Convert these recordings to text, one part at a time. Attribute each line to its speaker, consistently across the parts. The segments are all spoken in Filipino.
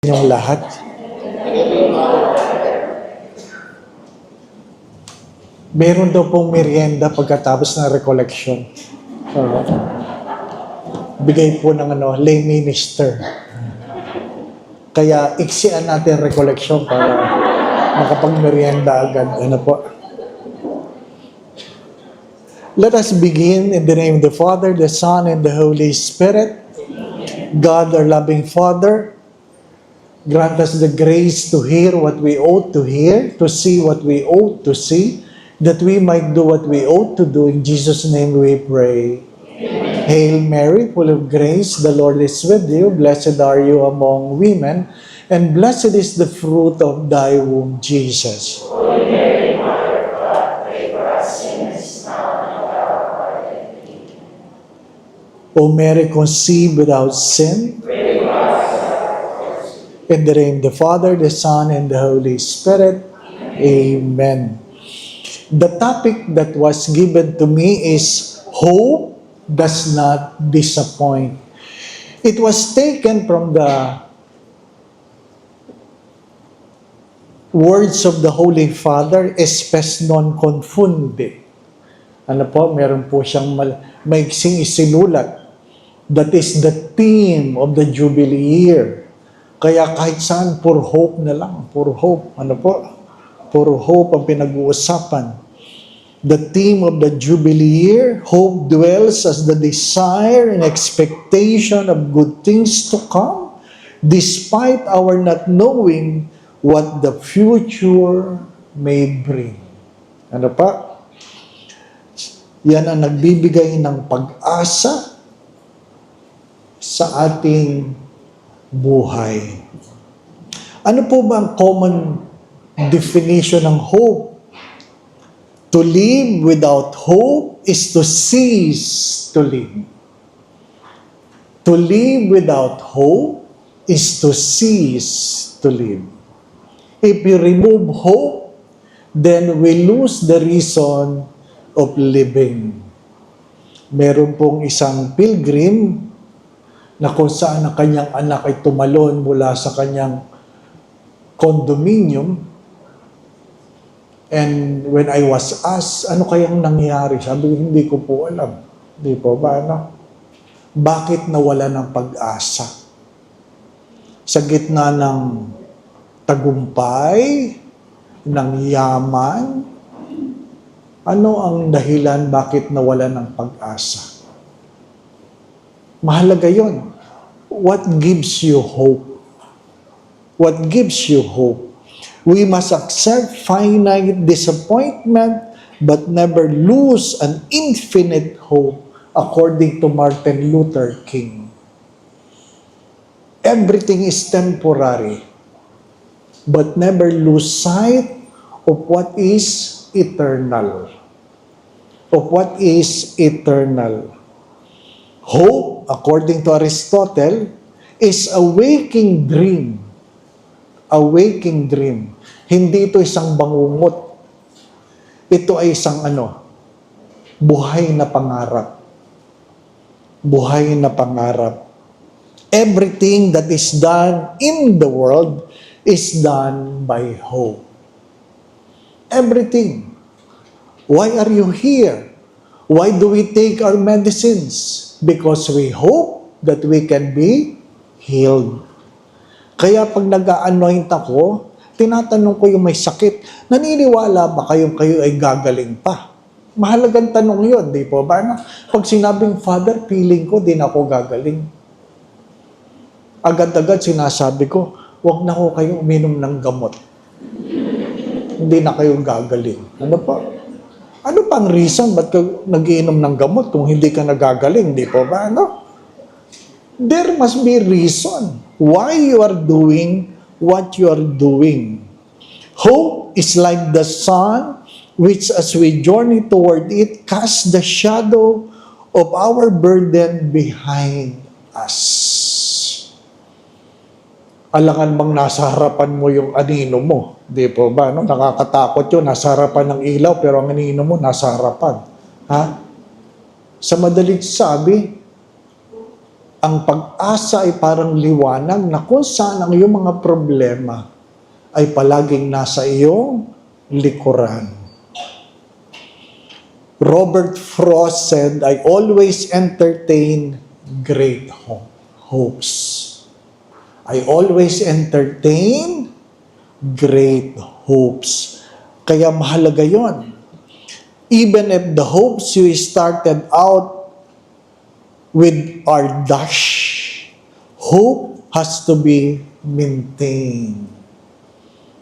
Speaker 1: Inyong lahat. Meron daw pong merienda pagkatapos ng recollection. Bigay po ng lay minister. Kaya iksian natin recollection para makapag-merienda agad. Ano po? Let us begin in the name of the Father, the Son, and the Holy Spirit. God, our loving Father, grant us the grace to hear what we ought to hear, to see what we ought to see, that we might do what we ought to do. In Jesus' name we pray. Amen. Hail Mary, full of grace, the Lord is with you. Blessed are you among women, and blessed is the fruit of thy womb, Jesus.
Speaker 2: Holy Mary, Mother of God, pray for us sinners, now and at our hour of death.
Speaker 1: O Mary, conceived without sin,
Speaker 2: Pray for us.
Speaker 1: in the name of the Father, the Son, and the Holy Spirit. Amen. The topic that was given to me is hope does not disappoint. It was taken from the words of the Holy Father, espes non confunde. Ano po, meron po siyang maiksing isinulat. That is the theme of the Jubilee year. Kaya kahit saan, puro hope na lang. Puro hope. Ano po? Puro hope ang pinag-uusapan. The theme of the Jubilee year, hope dwells as the desire and expectation of good things to come, despite our not knowing what the future may bring. Ano pa? Yan ang nagbibigay ng pag-asa sa ating buhay. Ano po ba ang common definition ng hope? To live without hope is to cease to live. To live without hope is to cease to live. If you remove hope, then we lose the reason of living. Meron pong isang pilgrim na kung saan ang kanyang anak ay tumalon mula sa kanyang condominium. And when I was asked, ano kayang nangyari? Sabi ko, hindi ko po alam. Hindi po ba, ano? Bakit nawala ng pag-asa? Sa gitna ng tagumpay, ng yaman, ano ang dahilan bakit nawala ng pag-asa? Mahalaga yon. What gives you hope? What gives you hope? We must accept finite disappointment but never lose an infinite hope, according to Martin Luther King. Everything is temporary, but never lose sight of what is eternal. Of what is eternal. Hope, according to Aristotle, is a waking dream. A waking dream. Hindi ito isang bangungot. Ito ay isang buhay na pangarap. Buhay na pangarap. Everything that is done in the world is done by hope. Everything. Why are you here? Why do we take our medicines? Because we hope that we can be healed. Kaya pag nag-a-anoint ako, tinatanong ko yung may sakit, naniniwala ba kayo ay gagaling pa? Mahalagang tanong yun, di po ba? Pag sinabing, Father, feeling ko, di na ako gagaling. Agad-agad sinasabi ko, huwag na ko kayo uminom ng gamot. Hindi na kayo gagaling. Ano pa? Ano pang reason ba't ka nag-iinom ng gamot kung hindi ka nagagaling, di po ba? There must be reason why you are doing what you are doing. Hope is like the sun, which as we journey toward it, casts the shadow of our burden behind us. Alangan bang nasa harapan mo yung anino mo? Di po ba? Nakakatakot yun, nasa harapan ng ilaw, pero ang anino mo nasa harapan. Ha? Sa madalit sabi, Ang pag-asa ay parang liwanag na kung saan ang iyong mga problema ay palaging nasa iyong likuran. Robert Frost said, I always entertain great hopes. I always entertain great hopes. Kaya mahalaga yon. Even if the hopes you started out with are dashed, hope has to be maintained.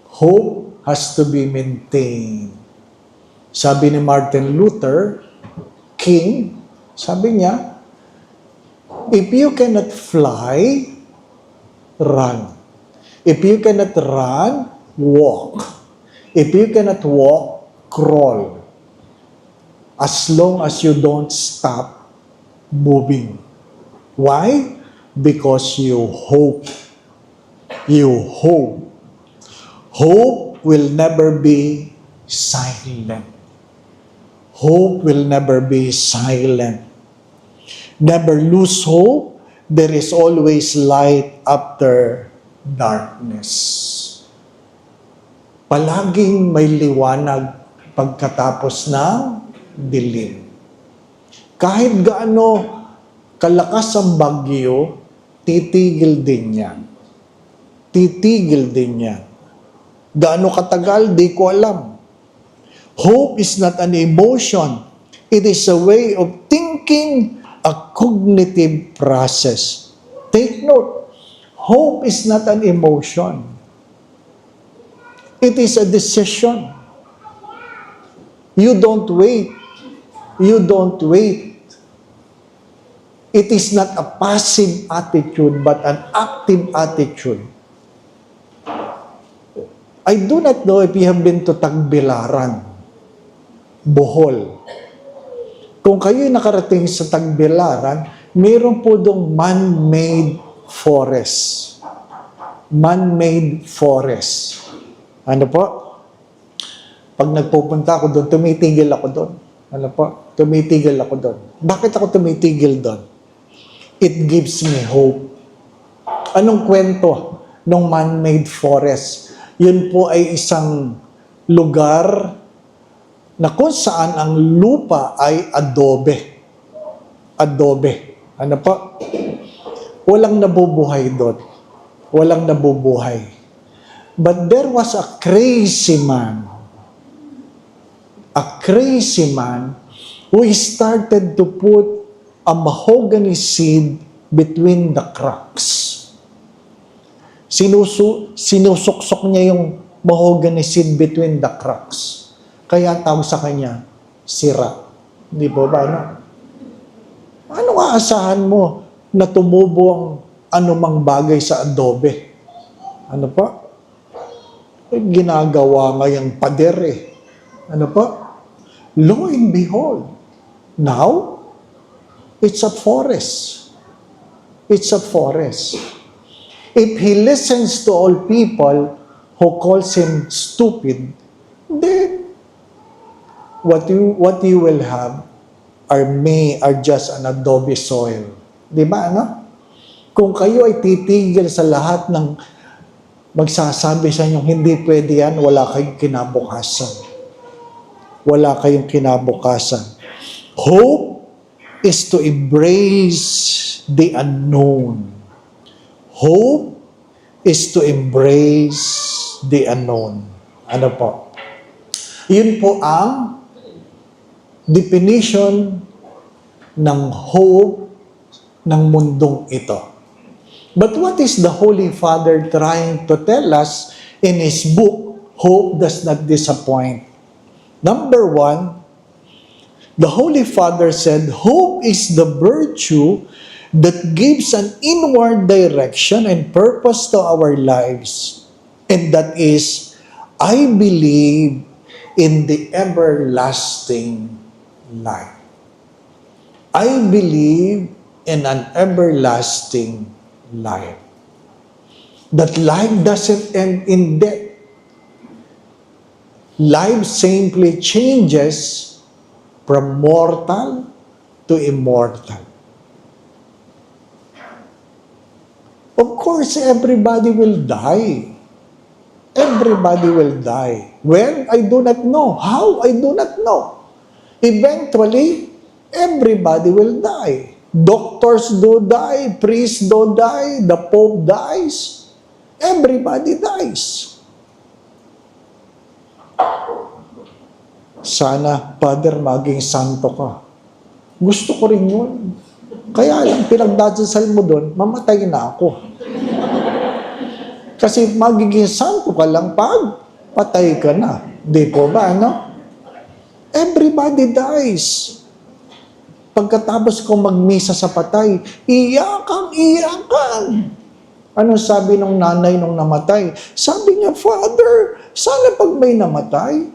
Speaker 1: Hope has to be maintained. Sabi ni Martin Luther King, sabi niya, if you cannot fly, run. If you cannot run, walk. If you cannot walk, crawl. As long as you don't stop moving. Why? Because you hope. You hope. Hope will never be silent. Hope will never be silent. Never lose hope. There is always light after darkness. Palaging may liwanag pagkatapos ng dilim. Kahit gaano kalakas ang bagyo, titigil din yan. Titigil din yan. Gaano katagal, di ko alam. Hope is not an emotion. It is a way of thinking, a cognitive process. Take note, hope is not an emotion. It is a decision. You don't wait. You don't wait. It is not a passive attitude, but an active attitude. I do not know if you have been to Tagbilaran, Bohol. Kung kayo'y nakarating sa Tagbilaran, mayroon po dong man-made forest. Man-made forest. Ano po? Pag nagpupunta ako doon, tumitigil ako doon. Ano po? Tumitigil ako doon. Bakit ako tumitigil doon? It gives me hope. Anong kwento ng man-made forest? Yun po ay isang lugar na kung saan ang lupa ay adobe. Adobe. Ano po? Walang nabubuhay doon. Walang nabubuhay. But there was a crazy man. A crazy man who started to put a mahogany seed between the cracks. Sinusuksok niya yung mahogany seed between the cracks. Kaya tawag sa kanya, sira. Di po ba? Ano? Anong aasahan mo na tumubo ang anumang bagay sa adobe? Ano pa? Ginagawa nga yung pader eh. Ano pa? Lo and behold, now, it's a forest. It's a forest. If he listens to all people who calls him stupid, then what you will have are just an adobe soil. Di ba, ano? Kung kayo ay titigil sa lahat ng magsasabi sa inyo, hindi pwede yan, wala kayong kinabukasan. Wala kayong kinabukasan. Hope is to embrace the unknown. Hope is to embrace the unknown. Ano po? Yun po ang definition ng hope ng mundong ito. But what is the Holy Father trying to tell us in his book, Hope Does Not Disappoint? Number 1, the Holy Father said, hope is the virtue that gives an inward direction and purpose to our lives. And that is, I believe in the everlasting life. I believe in an everlasting life. That life doesn't end in death. Life simply changes from mortal to immortal. Of course, everybody will die. Everybody will die. When? I do not know. How? I do not know. Eventually, everybody will die. Doctors do die, priests do die, the Pope dies. Everybody dies. Sana, Father, maging santo ka. Gusto ko rin yun. Kaya lang, pinagdadasal mo doon, mamatay na ako. Kasi magiging santo ka lang pag patay ka na. Di po ba, ano? Everybody dies. Pagkatapos kong magmisa sa patay, iyakan. Ano sabi ng nanay nung namatay? Sabi niya, Father, sana pag may namatay,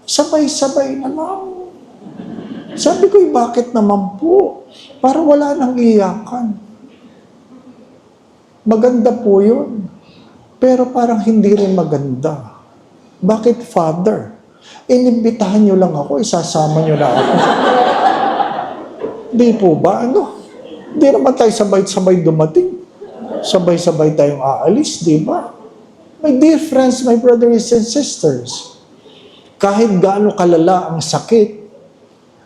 Speaker 1: sabay-sabay na lang. Sabi ko, bakit naman po? Para wala nang iyakan. Maganda po yun. Pero parang hindi rin maganda. Bakit, Father? Inimbitahan niyo lang ako, isasama niyo na ako. Di po ba? Ano? Di naman tayo sabay-sabay dumating. Sabay-sabay tayong aalis, di ba? My dear friends, my brothers and sisters, kahit gaano kalala ang sakit,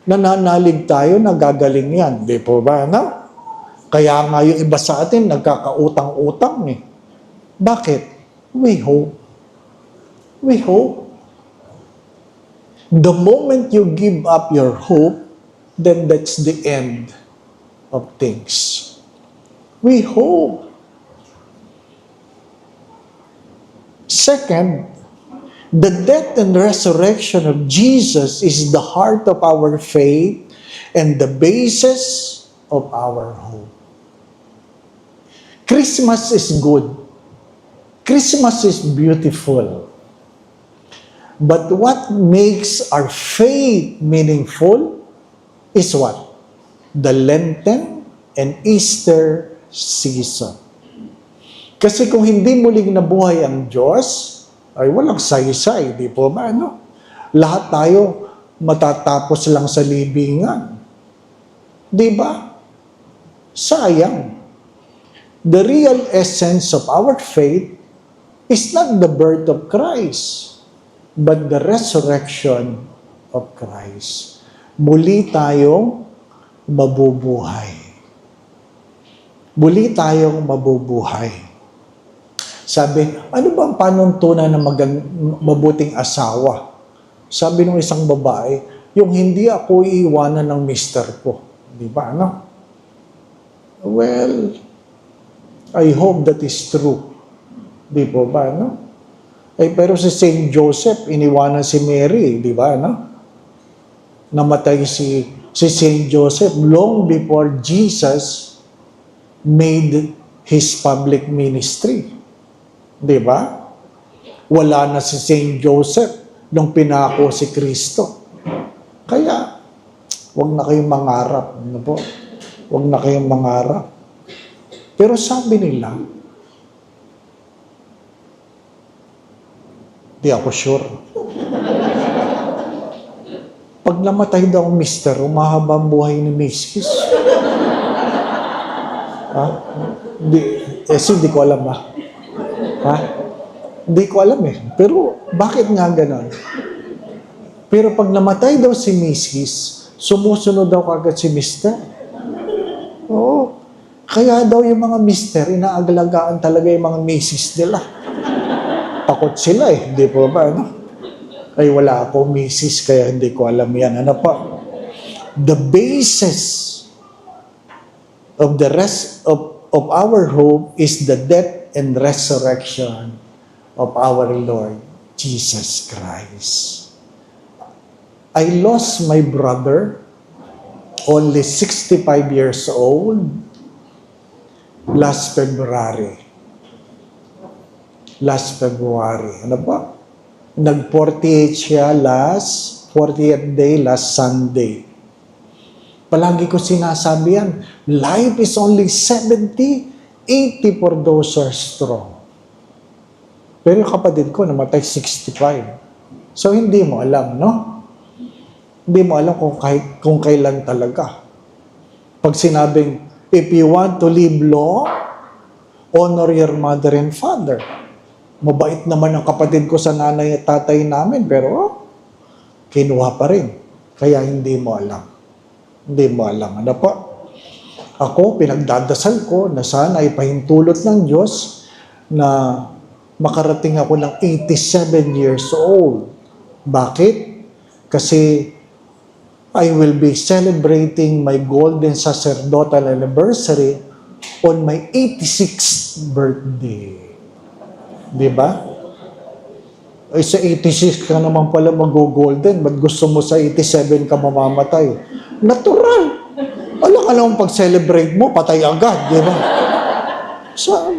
Speaker 1: nananalig tayo, nagagaling yan. Di po ba? Ano? Kaya nga yung iba sa atin, nagkakautang-utang eh. Bakit? We hope. We hope. The moment you give up your hope, then that's the end of things. We hope. Second, the death and resurrection of Jesus is the heart of our faith and the basis of our hope. Christmas is good. Christmas is beautiful. But what makes our faith meaningful is what? The Lenten and Easter season. Kasi kung hindi muling nabuhay ang Diyos, ay walang saysay, di po ba? Ano? Lahat tayo matatapos lang sa libingan. Di ba? Sayang. The real essence of our faith is not the birth of Christ, but the resurrection of Christ. Muli tayong mabubuhay. Muli tayong mabubuhay. Sabi, ano ba ang panuntunan ng mabuting asawa? Sabi ng isang babae, yung hindi ako iiwanan ng mister ko. Di ba, ano? Well, I hope that is true. Di po ba, ano? Eh, pero si Saint Joseph, iniwanan si Mary, di ba, ano? Namatay si Saint Joseph long before Jesus made his public ministry. Di ba? Wala na si Saint Joseph nung pinako si Kristo. Kaya, wag na kayong mangarap. Ano po? Wag na kayong mangarap. Pero sabi nila, di ako sure. Pag namatay daw ang mister, umahaba ang buhay ni Mrs. Ha? Hindi ko alam ba? Ha? Hindi ko alam eh. Pero bakit nga ganon? Pero pag namatay daw si Mrs., sumusunod daw kagad si Mister. Oo. Kaya daw yung mga Mister, inaagalagaan talaga yung mga Mrs. nila. Takot sila eh. Hindi po ba? Ano? Ay wala ako Mrs. kaya hindi ko alam yan. Ano pa? The basis of the rest of our hope is the death and resurrection of our Lord Jesus Christ. I lost my brother, only 65 years old, last February. Ano ba? Nag-48 siya 40th day, last Sunday. Palagi ko sinasabi yan, life is only 70, 80 for those who are strong. Pero yung kapatid ko, namatay 65. So, hindi mo alam, no? Hindi mo alam kung kailan talaga. Pag sinabing, if you want to live long, Honor your mother and father. Mabait naman ang kapatid ko sa nanay at tatay namin, pero kinuha pa rin. Kaya hindi mo alam. Hindi mo alam. Ano po? Ako, pinagdadasal ko na sana ay pahintulot ng Diyos na makarating ako ng 87 years old. Bakit? Kasi I will be celebrating my golden sacerdotal anniversary on my 86th birthday. Di ba? Ay, sa 86 ka naman pala mag-golden. Ba't gusto mo sa 87 ka mamamatay? Natural. Alam ka naman pag-celebrate mo, patay agad. Di ba? So,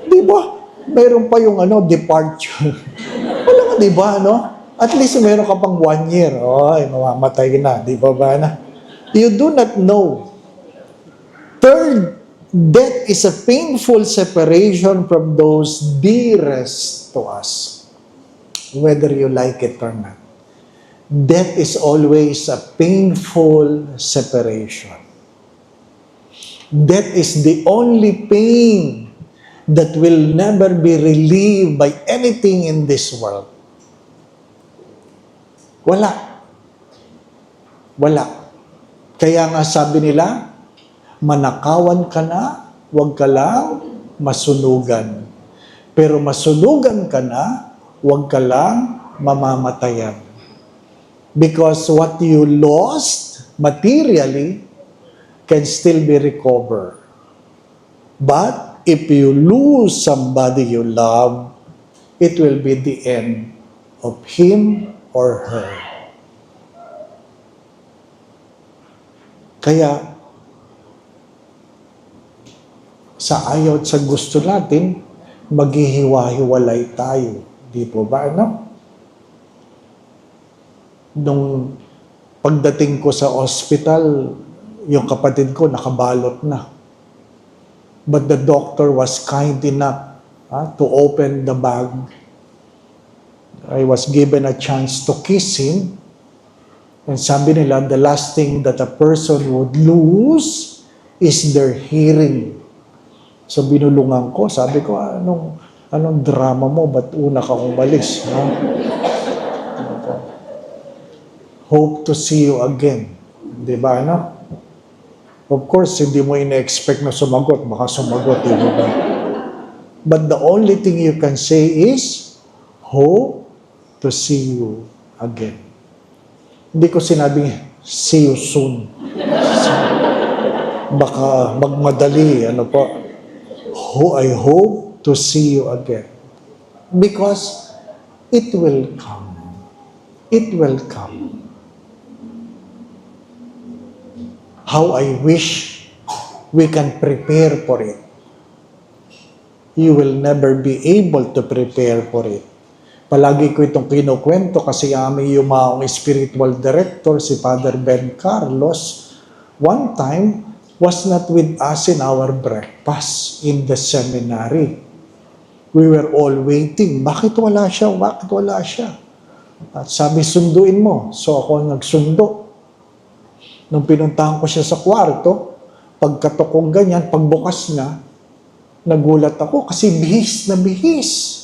Speaker 1: di ba? Mayroon pa yung departure. Wala ka, di ba, At least mayroon ka pang 1 year. Ay, mamamatay na. Di ba ba na? You do not know. Third, death is a painful separation from those dearest to us, whether you like it or not. Death is always a painful separation. Death is the only pain that will never be relieved by anything in this world. Wala. Wala. Kaya nga sabi nila, manakawan ka na, huwag ka lang masunugan. Pero masunugan ka na, huwag ka lang mamamatayan. Because what you lost materially can still be recovered. But if you lose somebody you love, it will be the end of him or her. Kaya, sa ayaw at sa gusto natin, maghihiwa-hiwalay tayo. Di po ba, Nung pagdating ko sa hospital, yung kapatid ko nakabalot na. But the doctor was kind enough to open the bag. I was given a chance to kiss him. And sabi nila, the last thing that a person would lose is their hearing. So binulungan ko, sabi ko, anong drama mo? Ba't una ka umalis? Hope to see you again. Di ba, Of course, hindi mo ina-expect na sumagot. Baka sumagot, di ba? But the only thing you can say is, hope to see you again. Hindi ko sinabing, see you soon. Baka magmadali, I hope to see you again. Because it will come. It will come. How I wish we can prepare for it. You will never be able to prepare for it. Palagi ko itong kinukwento kasi aming yumaong spiritual director, si Father Ben Carlos, one time was not with us in our breakfast in the seminary. We were all waiting. Bakit wala siya? Bakit wala siya? At sabi, sunduin mo. So ako nagsundo. Nung pinuntahan ko siya sa kwarto, pagkatok kong ganyan, pagbukas na, nagulat ako kasi bihis na bihis.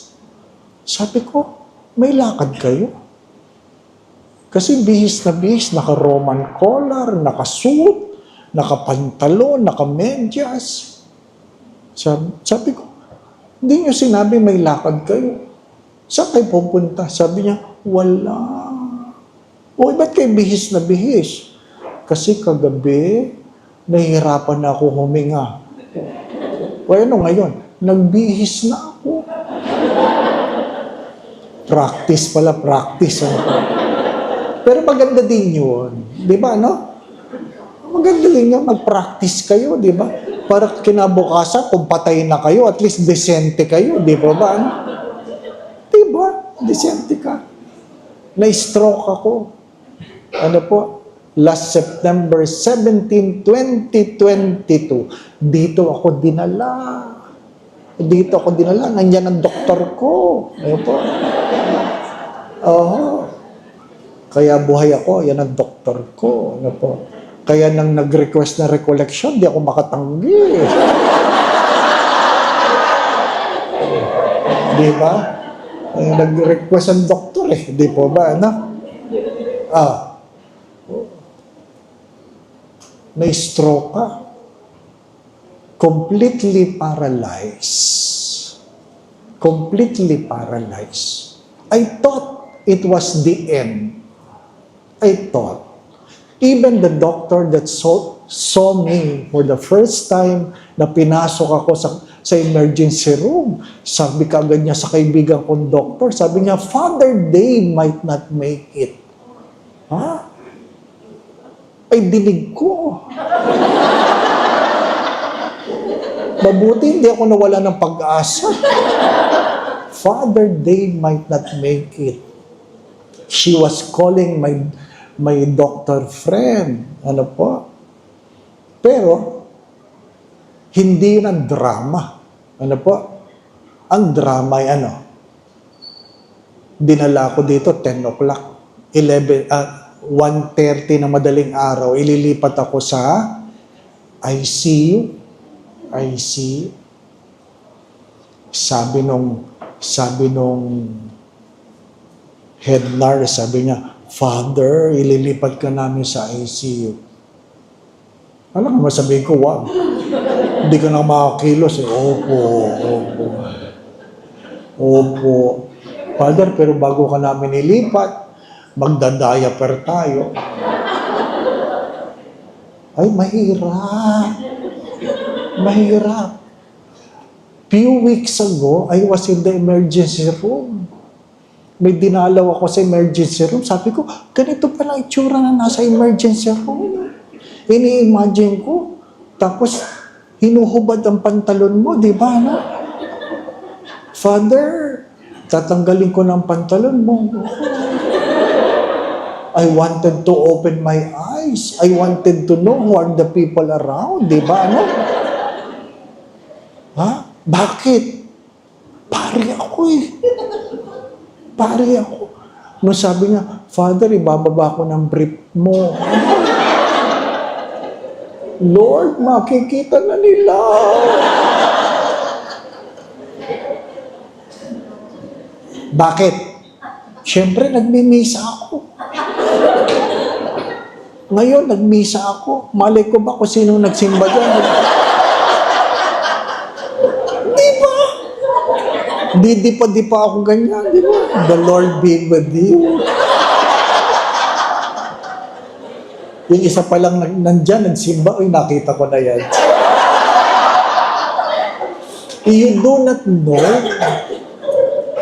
Speaker 1: Sabi ko, may lakad kayo? Kasi bihis na bihis, naka-Roman collar, naka-suit, naka-pantalon, naka-medyas. Sabi ko, hindi niyo sinabi may lakad kayo. Saan kayo pupunta? Sabi niya, wala. O, ba't kayo bihis na bihis? Kasi kagabi, nahihirapan na ako huminga. O ngayon? Nagbihis na ako. Practice. Pero maganda din yun. Di ba, Maganda din yun, mag-practice kayo, di ba? Para kinabukasan, kung patay na kayo, at least decente kayo, di ba ba? Di ba? Decente ka. Na-stroke ako. Last September 17, 2022, dito ako dinala. Nandiyan ang doktor ko. Kaya buhay ako, yan ang doktor ko. Kaya nang nag-request na recollection, di ako makatanggi. Di ba? Nag-request ang doktor di po ba, ano? Na-stroke ka. Completely paralyzed. Completely paralyzed. I thought it was the end. I thought. Even the doctor that saw me for the first time na pinasok ako sa emergency room, sabi kagad niya sa kaibigan kong doktor, sabi niya, Father Dave might not make it. Ha? Ay, dinig ko. Mabuti, hindi ako nawala ng pag-asa. Father Dave might not make it. She was calling my doctor friend. Ano po? Pero, hindi yun ang drama. Ano po? Ang drama ay ano? Dinala ko dito 10 o'clock. 1:30 na madaling araw. Ililipat ako sa ICU. Sabi nung head nurse, sabi niya, Father, ililipat ka namin sa ICU. Alam mo, sabihin ko, wag. Hindi ka na makakilos. Opo. Father, pero bago ka namin ilipat, magdadiaper tayo. Ay, mahirap. Few weeks ago, I was in the emergency room. May dinalaw ako sa emergency room. Sabi ko, ganito pala itsura na nasa emergency room. Ini-imagine ko. Tapos, hinuhubad ang pantalon mo, di ba? No? Father, tatanggalin ko ng pantalon mo. I wanted to open my eyes. I wanted to know who are the people around, di ba? Ano? Ha? Bakit? Pari ako. Nung sabi niya, Father, ibababa ko ng brief mo. Lord, makikita na nila. Bakit? Siyempre, nagmimisa ako. Ngayon, nagmisa ako. Malay ko ba kung sino nagsimba dyan? Di ba? Di pa ako ganyan. Di ba? The Lord be with you. Yung isa pa lang nandyan, nagsimba, nakita ko na yan. You do not know.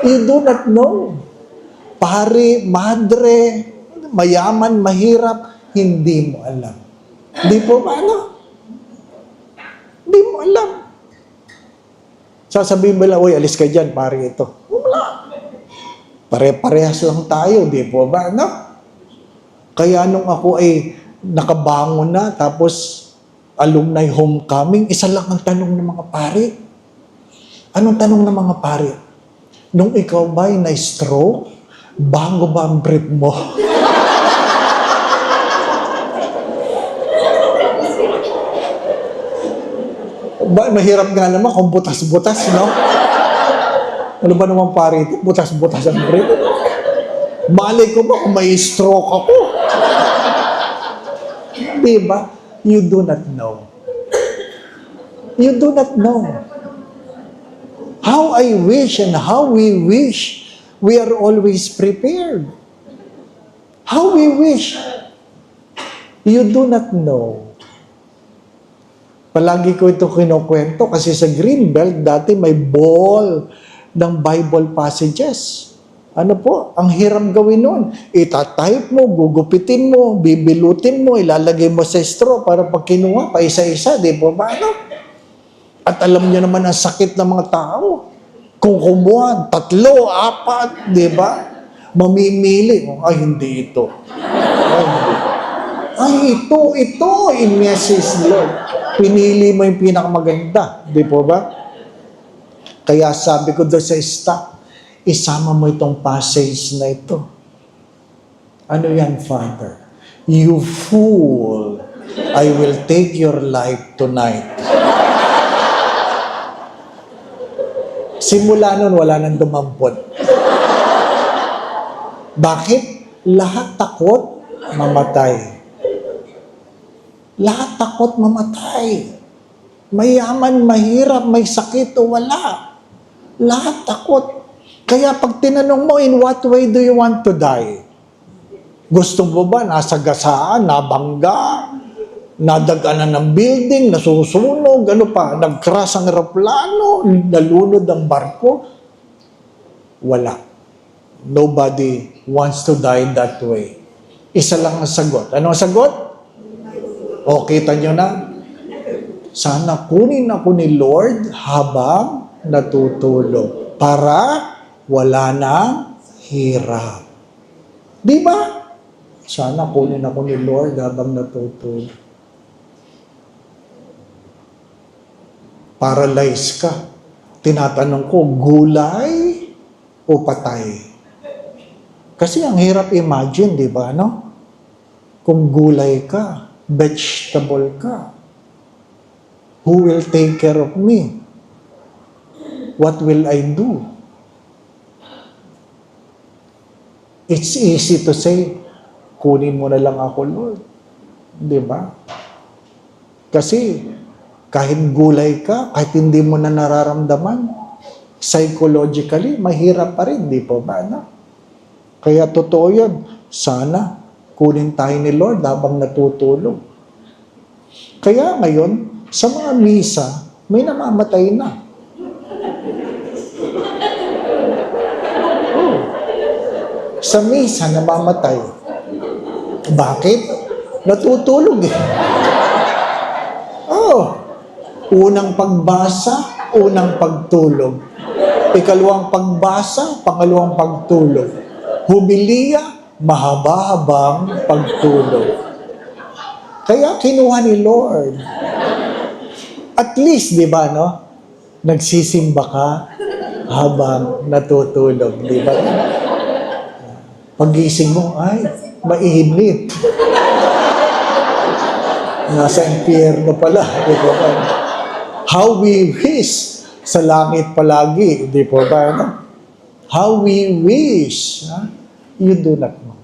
Speaker 1: You do not know. Pare, madre, mayaman, mahirap, hindi mo alam. Di po ba ano? Hindi mo alam. Sasabihin mo lang, uy, alis ka dyan, pare ito. Wala. Pare-parehas lang tayo, di po ba ano? Kaya nung ako ay nakabangon na, tapos alumni homecoming, isa lang ang tanong ng mga pare. Anong tanong ng mga pare? Nung ikaw ba'y na-stroke, bago ba ang brief mo? Mahirap nga naman kung butas-butas, no? Ano ba naman pare ito? Butas-butas ang brief. Malay ko ba kung may stroke ako? Diba? You do not know. You do not know. How I wish and how we wish we are always prepared. How we wish. You do not know. Palagi ko ito kinukwento kasi sa Greenbelt dati may ball ng Bible passages. Ano po? Ang hirap gawin nun. Itatype mo, gugupitin mo, bibilutin mo, ilalagay mo sa straw para pag kinuha, pa isa-isa, di ba ba? Ano? At alam niyo naman ang sakit ng mga tao. Kung kumuha, 3, 4, di ba? Mamimili. Ay, hindi ito. Ay, ito, i-message Lord. Pinili mo yung pinakamaganda. Di po ba? Kaya sabi ko doon sa staff, isama mo itong passage na ito. Ano yan, Father? You fool, I will take your life tonight. Simula nun, wala nang dumampot. Bakit? Lahat takot, mamatay. Lahat takot, mamatay. Mayaman, mahirap, may sakit o wala. Lahat takot. Kaya pag tinanong mo, in what way do you want to die? Gusto mo ba nasa gasaan, nabangga, nadaganan ng building, nasusunog, ano pa, nag-crash ang eroplano, nalunod ang barko? Wala. Nobody wants to die that way. Isa lang ang sagot. Ano ang sagot? O, kita nyo na? Sana kunin ako ni Lord habang natutulog para wala nang hirap. Di ba? Sana kunin ako ni Lord habang natutulog. Paralyzed ka. Tinatanong ko, gulay o patay? Kasi ang hirap imagine, di ba, no? Kung gulay ka, vegetable ka, who will take care of me? What will I do? It's easy to say, kunin mo na lang ako, Lord. Di ba? Kasi, kahit gulay ka, kahit hindi mo na nararamdaman, psychologically, mahirap pa rin, di po ba? No? Kaya totoo yun. Sana, kunin tayo ni Lord habang natutulog. Kaya ngayon, sa mga misa, may namamatay na. Sa misa, namamatay. Bakit? Natutulog eh. Unang pagbasa, unang pagtulog. Ikalawang pagbasa, pangalawang pagtulog. Humiliya, mahaba-habang pagtulog. Kaya kinuha ni Lord. At least, di ba, no? Nagsisimba ka habang natutulog. Di ba? Pagising mo, ay, mainit. Nasa impyerno pala. Di ba? How we wish sa langit palagi. Di ba ba? No? How we wish. You do not know.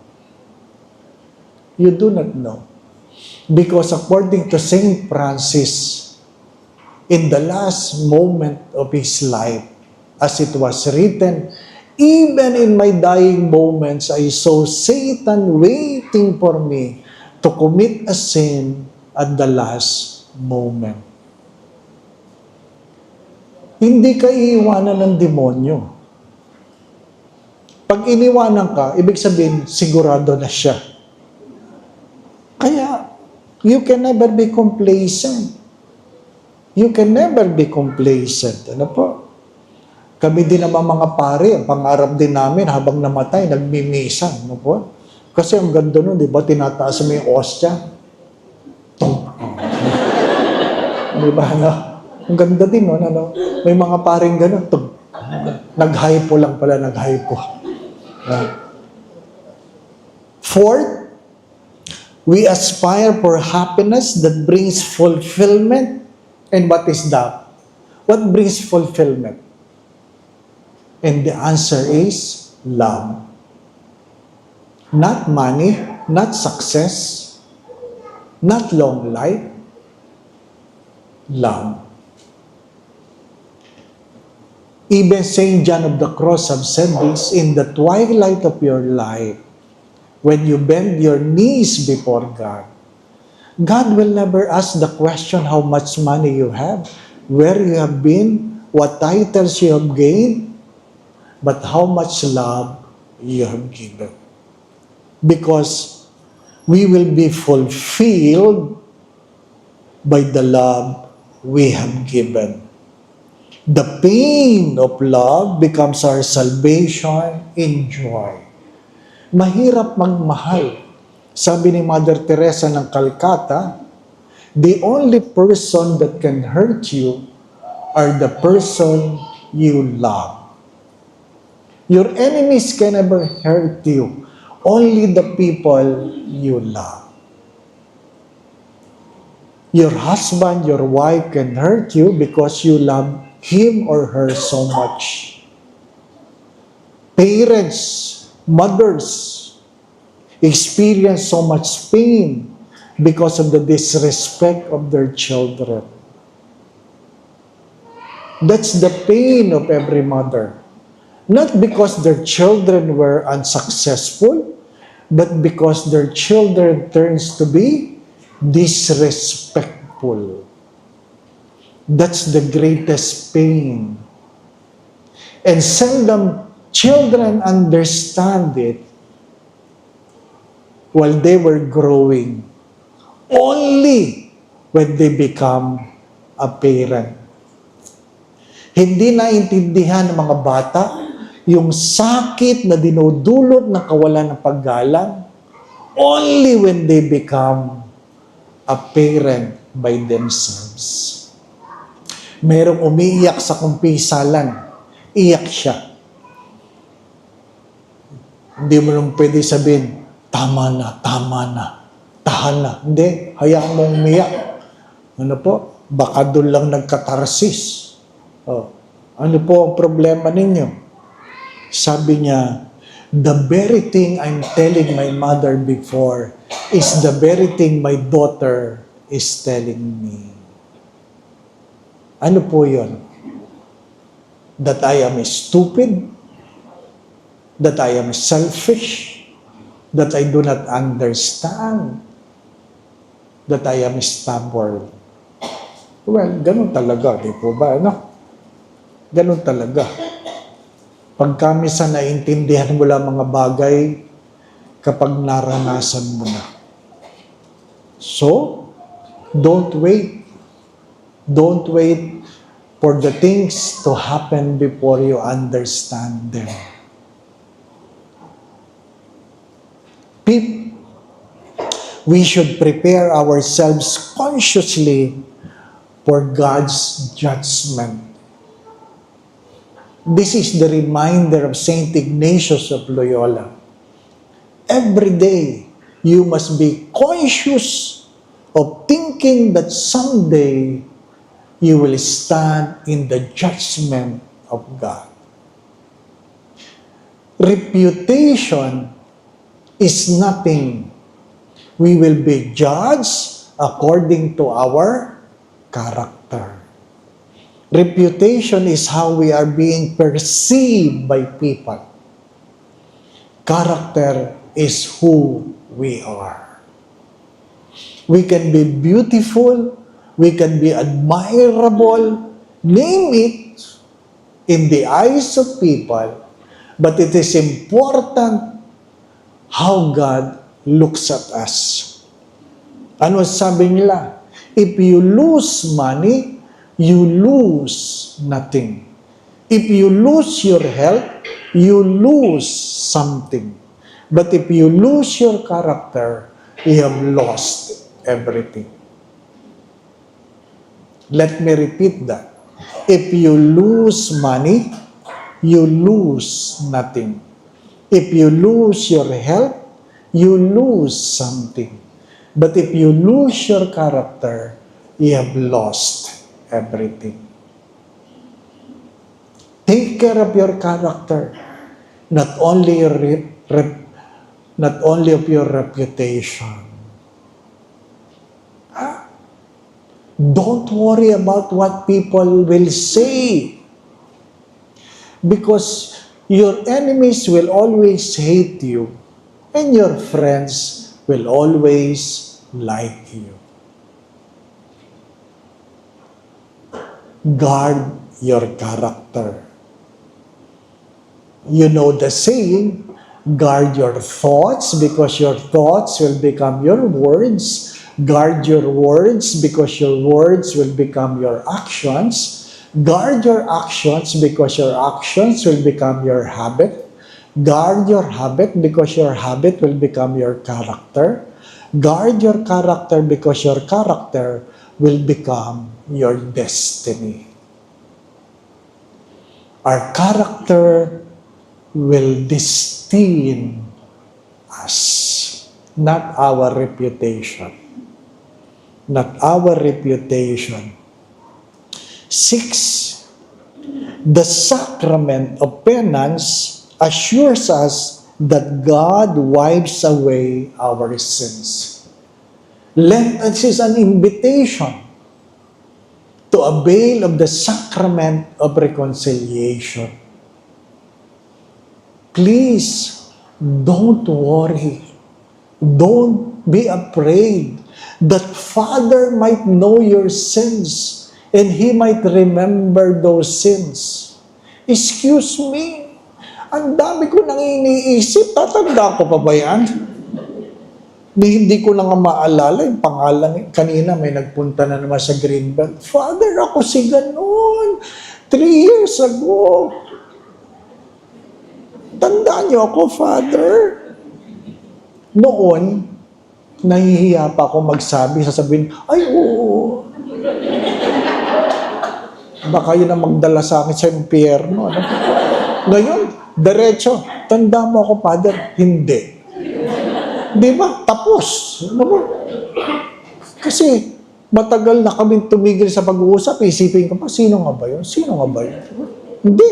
Speaker 1: You do not know. Because according to Saint Francis, in the last moment of his life, as it was written, even in my dying moments, I saw Satan waiting for me to commit a sin at the last moment. Hindi ka iiwanan ng demonyo. Pag iniwanan ka, ibig sabihin, sigurado na siya. Kaya, you can never be complacent. You can never be complacent. Ano po? Kami din naman mga pare, ang pangarap din namin habang namatay, nagmimisa. Ano po? Kasi ang ganda nun, di ba? Tinataas mo yung ostia. Di ba? Ano? Ang ganda din, no? Ano? May mga paring gano'n. Nag-hypo lang pala, nag-hypo. Fourth, we aspire for happiness that brings fulfillment. And what is that? What brings fulfillment? And the answer is love. Not money, not success, not long life. Love. Even Saint John of the Cross have said this, in the twilight of your life, when you bend your knees before God, God will never ask the question how much money you have, where you have been, what titles you have gained, but how much love you have given. Because we will be fulfilled by the love we have given. The pain of love becomes our salvation in joy. Mahirap magmahal. Sabi ni Mother Teresa ng Calcutta, the only person that can hurt you are the person you love. Your enemies can never hurt you. Only the people you love. Your husband, your wife can hurt you because you love him or her so much. Parents, mothers, experience so much pain because of the disrespect of their children. That's the pain of every mother. Not because their children were unsuccessful, but because their children turns to be disrespectful. That's the greatest pain. And seldom children understand it while they were growing. Only when they become a parent. Hindi naintindihan ng mga bata yung sakit na dinudulot ng kawalan ng paggalang only when they become a parent by themselves. Merong umiiyak sa kumpisalan, iyak siya. Hindi mo lang pwede sabihin, tama na, tahan na. Hindi, hayaan mong umiyak. Ano po? Baka doon lang nagkatarsis. Oh. Ano po ang problema ninyo? Sabi niya, the very thing I'm telling my mother before is the very thing my daughter is telling me. Ano po yun? That I am stupid? That I am selfish? That I do not understand? That I am stubborn? Well, ganun talaga, di po ba? Ano? Ganun talaga. Pag kami sa naintindihan mo lang mga bagay, kapag naranasan mo na. So, don't wait. Don't wait for the things to happen before you understand them. We should prepare ourselves consciously for God's judgment. This is the reminder of Saint Ignatius of Loyola. Every day, you must be conscious of thinking that someday you will stand in the judgment of God. Reputation is nothing. We will be judged according to our character. Reputation is how we are being perceived by people. Character is who we are. We can be beautiful, we can be admirable, name it, in the eyes of people, but it is important how God looks at us. Ano sabi nila? If you lose money, you lose nothing. If you lose your health, you lose something. But if you lose your character, you have lost everything. Let me repeat that. If you lose money, you lose nothing. If you lose your health, you lose something. But if you lose your character, you have lost everything. Take care of your character, not only of your reputation. Don't worry about what people will say, because your enemies will always hate you, and your friends will always like you. Guard your character. You know the saying, guard your thoughts because your thoughts will become your words. Guard your words because your words will become your actions. Guard your actions because your actions will become your habit. Guard your habit because your habit will become your character. Guard your character because your character will become your destiny. Our character will destine us, not our reputation. Not our reputation. 6, The sacrament of penance assures us that God wipes away our sins. Lent is an invitation to avail of the sacrament of reconciliation. Please, don't worry. Don't be afraid that Father might know your sins and He might remember those sins. Excuse me, ang dami ko nang iniisip, tatanda ko pa ba yan? Hindi ko na nga maalala yung pangalan. Kanina may nagpunta na naman sa Greenbelt. Father, ako si ganon. 3 years ago. Tandaan niyo ako, Father. Noon, nahihiya pa ako magsabi, sasabihin, ay oo. Baka yun ang magdala sa akin sa impyerno. Ano? Ngayon, diretso, tanda mo ako, Father. Hindi. Di ba? Tapos. Ano ba? Kasi matagal na kami tumigil sa pag-uusap. Isipin ko pa, sino nga ba yun? Sino nga ba yun? Hindi.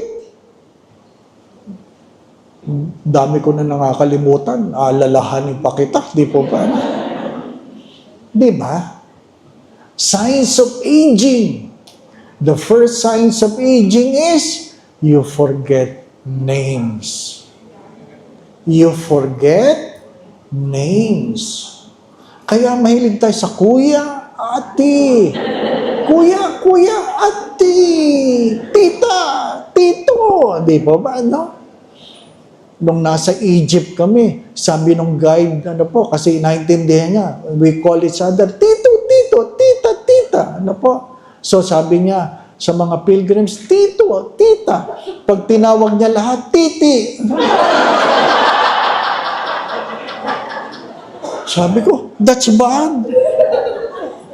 Speaker 1: Dami ko na nakakalimutan. Alalahanin pa kita. Di po ba? Di ba? Signs of aging. The first signs of aging is you forget names. You forget names. Kaya mahilig tayo sa kuya, ate. Kuya, kuya, ate. Tita, tito. Di ba ba, ano? Nung nasa Egypt kami, sabi nung guide, ano po, kasi naintindihan niya, we call each other, tito, tito, tita, tita. Ano po? So sabi niya sa mga pilgrims, tito, tita. Pag tinawag niya lahat, titi. Sabi ko, that's bad.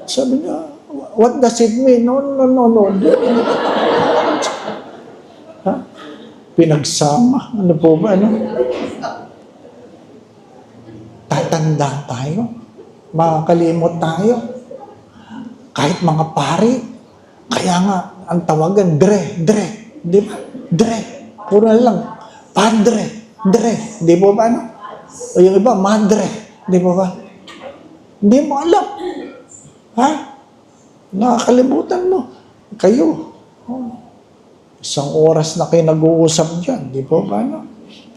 Speaker 1: Sabi niya, what does it mean? No. Ha? Pinagsama. Ano po ba? Ano? Tatanda tayo. Makakalimot tayo. Kahit mga pari. Kaya nga, ang tawagan, dre. Di ba? Dre. Puro lang. Padre. Dre. Di ba ba? Ano? O yung iba, madre. Di ba ba? Hindi mo alam. Ha? Nakakalimutan mo. Kayo. Oh. Isang oras na kayo nag-uusap dyan. Di ba ba? No?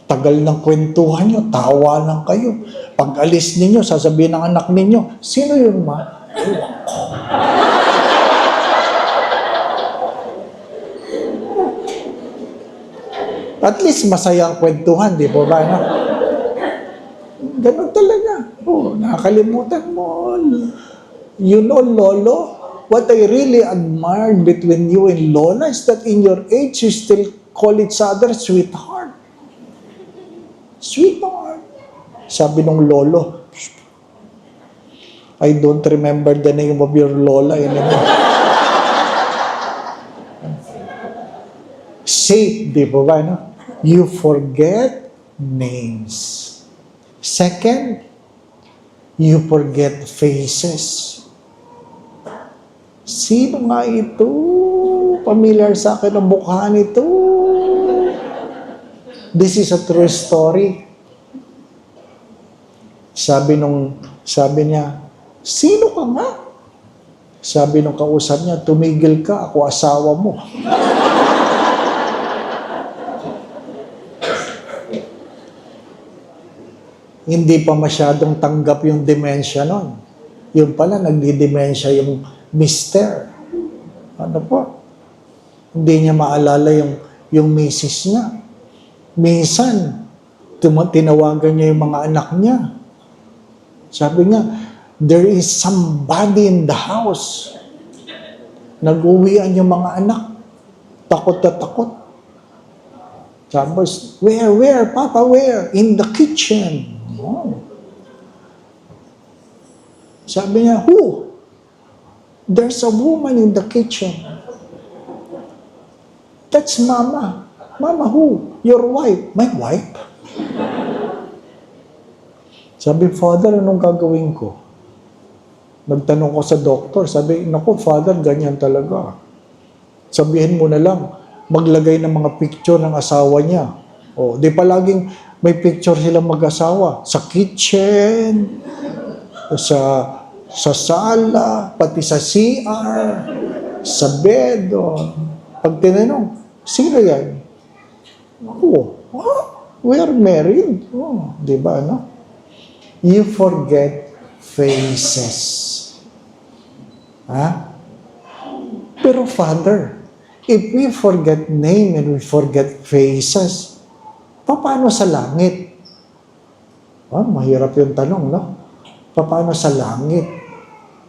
Speaker 1: Tagal ng kwentuhan nyo. Tawa lang kayo. Pag alis ninyo, sasabihin ng anak ninyo, sino yun, ma? At least masaya ang kwentuhan. Di ba ba? No? Ganun talaga. Oh, nakakalimutan mo. You know, Lolo, what I really admired between you and Lola is that in your age, you still call each other sweetheart. Sweetheart. Sabi nung Lolo, I don't remember the name of your Lola anymore. Safe, di ba ba? No? You forget names. Second, you forget faces. Sino nga ito? Familiar sa akin ang mukha nito. This is a true story. Sabi niya, sino ka nga? Sabi nung kausap niya, tumigil ka, ako asawa mo. Hindi pa masyadong tanggap yung dementia nun. Yung pala, nagdi-dementia yung mister. Ano po? Hindi niya maalala yung misis niya. Minsan, tinawagan niya yung mga anak niya. Sabi niya, there is somebody in the house. Nag-uwian yung mga anak. Takot na takot. Tapos, where, Papa, where? In the kitchen. Oh. Sabi niya, who? There's a woman in the kitchen. That's Mama. Mama, who? Your wife. My wife? Sabi, Father, anong gagawin ko? Nagtanong ko sa doktor. Sabi, naku, Father, ganyan talaga. Sabihin mo na lang, maglagay ng mga picture ng asawa niya. O, di palaging may picture silang mag-asawa. Sa kitchen, sa sala, pati sa CR, sa bed. O. Pag tinanong, sino yan? Ako, we are married. Oh, di ba, no? You forget faces. Ha? Pero Father, if we forget name and we forget faces, paano sa langit? Mahirap yung tanong, no? Paano sa langit?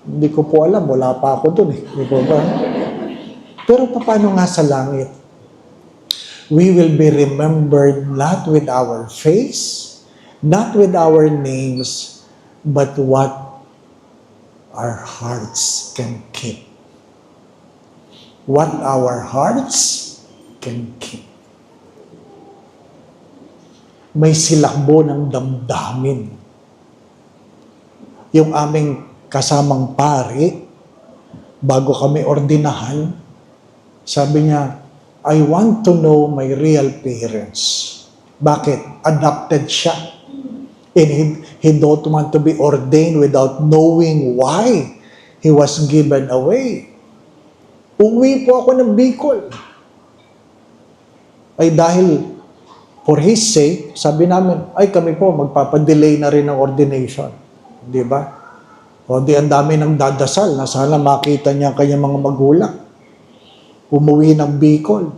Speaker 1: Hindi ko po alam, wala pa ako dun eh. Di po ba? Pero paano nga sa langit? We will be remembered not with our face, not with our names, but what our hearts can keep. What our hearts can keep. May silakbo ng damdamin. Yung aming kasamang pari, bago kami ordinahan, sabi niya, I want to know my real parents. Bakit? Adopted siya. And he don't want to be ordained without knowing why he was given away. Uwi po ako ng Bicol. Ay dahil for his sake, sabi namin, ay kami po magpapadelay na rin ng ordination. Di ba? O di ang dami ng dadasal na sana makita niya kanyang mga magulang. Umuwi ng Bicol.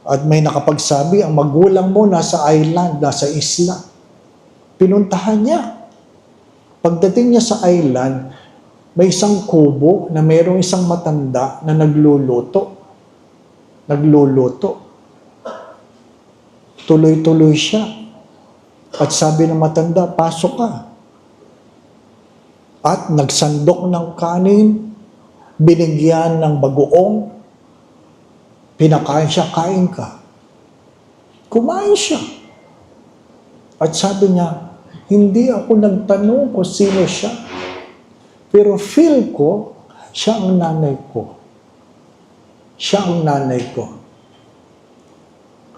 Speaker 1: At may nakapagsabi, ang magulang mo nasa island, nasa isla. Pinuntahan niya. Pagdating niya sa island, may isang kubo na mayroong isang matanda na nagluluto. Nagluluto. Tuloy-tuloy siya. At sabi ng matanda, pasok ka. At nagsandok ng kanin, binigyan ng bagoong, pinakain siya, kain ka. Kumain siya. At sabi niya, hindi ako nagtanong kung sino siya. Pero feel ko, siya ang nanay ko. Siya ang nanay ko.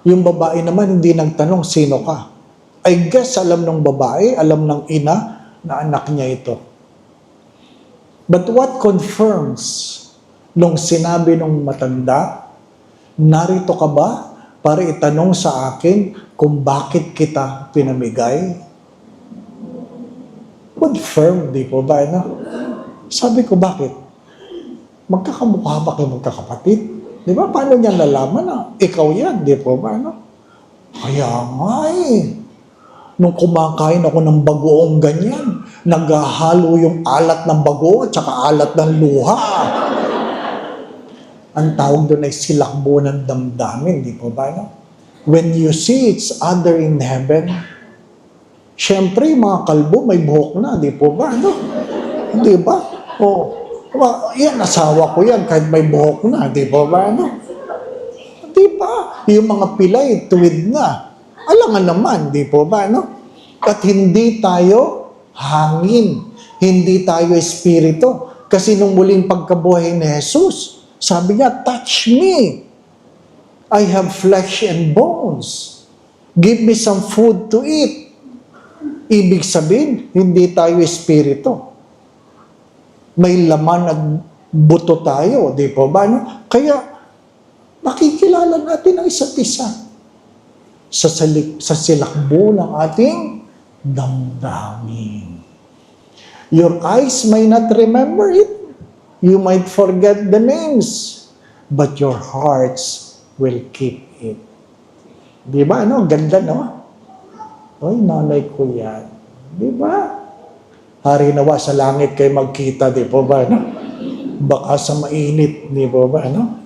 Speaker 1: Yung babae naman, hindi nagtanong, sino ka? I guess alam ng babae, alam ng ina, na anak niya ito. But what confirms nung sinabi nung matanda, narito ka ba para itanong sa akin kung bakit kita pinamigay? Confirm, di po ba? No? Sabi ko, bakit? Magkakamukha ba kayo magkakapatid? Di ba? Paano niya nalaman na ikaw yan? Di po ba? No? Kaya nga eh. Nung kumakain ako ng bagoong ganyan, naghahalo yung alat ng bago at saka alat ng luha. Ang tawag doon ay silakbo ng damdamin, di po ba? No? When you see each other in heaven, syempre, mga kalbo, may buhok na, di po ba? No? Di ba? Yan, asawa ko yan, kahit may buhok na, di po ba? No? Di ba? Yung mga pilay, tuwid na. Alangan naman, di po ba? No? At hindi tayo hangin, hindi tayo espiritu. Kasi nung muling pagkabuhay ni Jesus, sabi niya, touch me. I have flesh and bones. Give me some food to eat. Ibig sabihin, hindi tayo espiritu. May laman at buto tayo, di po ba? No? Kaya, makikilala natin ang isa't isa sa silakbo ng ating damdamin. Your eyes may not remember it. You might forget the names, but your hearts will keep it. Di ba? Ano? Ganda, no? Ay, nanay ko yan. Di ba? Hari nawa sa langit kayo magkita, di po ba? No? Baka sa mainit, di po ba? No?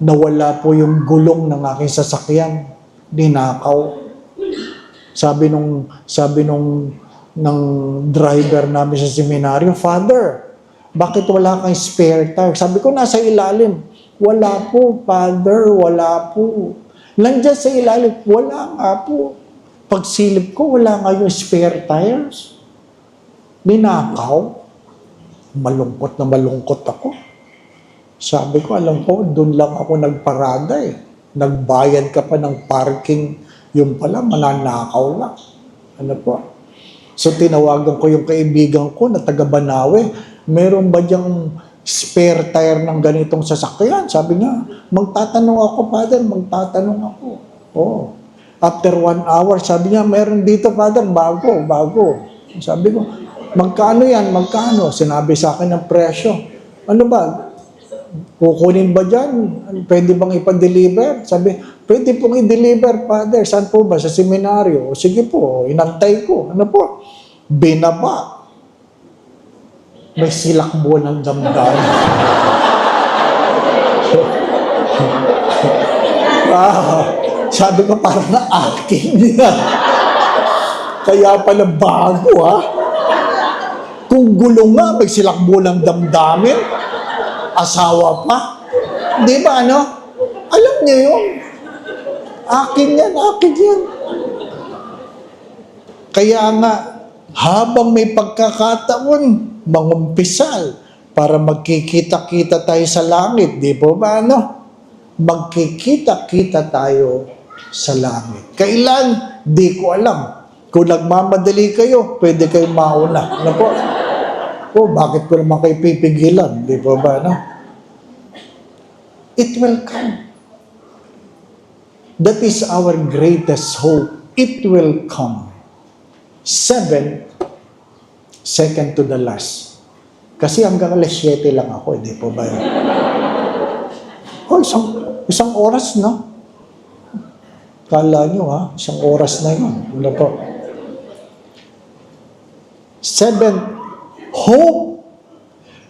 Speaker 1: Nawala po yung gulong ng aking sasakyan. Ninakaw. Sabi nung ng driver namin sa seminaryo, Father, bakit wala kang spare tire? Sabi ko, nasa ilalim. Wala po, Father, wala po. Nandiyan sa ilalim, wala nga po. Pagsilip ko, wala nga yung spare tires. Ninakaw. Malungkot na malungkot ako. Sabi ko, alam ko, doon lang ako nagparada eh. Nagbayad ka pa ng parking, yung pala, mananakaw lang. Ano po? So, tinawagan ko yung kaibigan ko na taga Banawe, meron ba diyang spare tire ng ganitong sasakyan? Sabi niya, magtatanong ako, Father, magtatanong ako. Oh. After 1 hour, sabi niya, meron dito, Father, bago. Sabi ko, magkano yan? Magkano? Sinabi sa akin ng presyo. Ano ba? Kukunin ba dyan? Pwede bang ipa-deliver? Sabi, pwede pong i-deliver, Father. Saan po ba? Sa seminaryo. O, sige po, inantay ko. Ano po? Binaba. May silakbo ng damdamin. Sabi ko, parang na akin yan. Kaya pala bago, ha? Kung gulo nga, may silakbo ng damdamin. Asawa pa. Di ba, ano? Alam niyo yun. Akin yan. Kaya nga, habang may pagkakataon, mangumpisal, para magkikita-kita tayo sa langit. Di po ba, ano? Magkikita-kita tayo sa langit. Kailan? Di ko alam. Kung nagmamadali kayo, pwede kayong mauna. Ano po? Bakit ko naman kayo pipigilan? Di ba ba, no? It will come. That is our greatest hope. It will come. 7, second to the last. Kasi hanggang alas 7 lang ako, di po ba? Isang oras na. Kala nyo, ha? Isang oras na yun. Ano po? 7, hope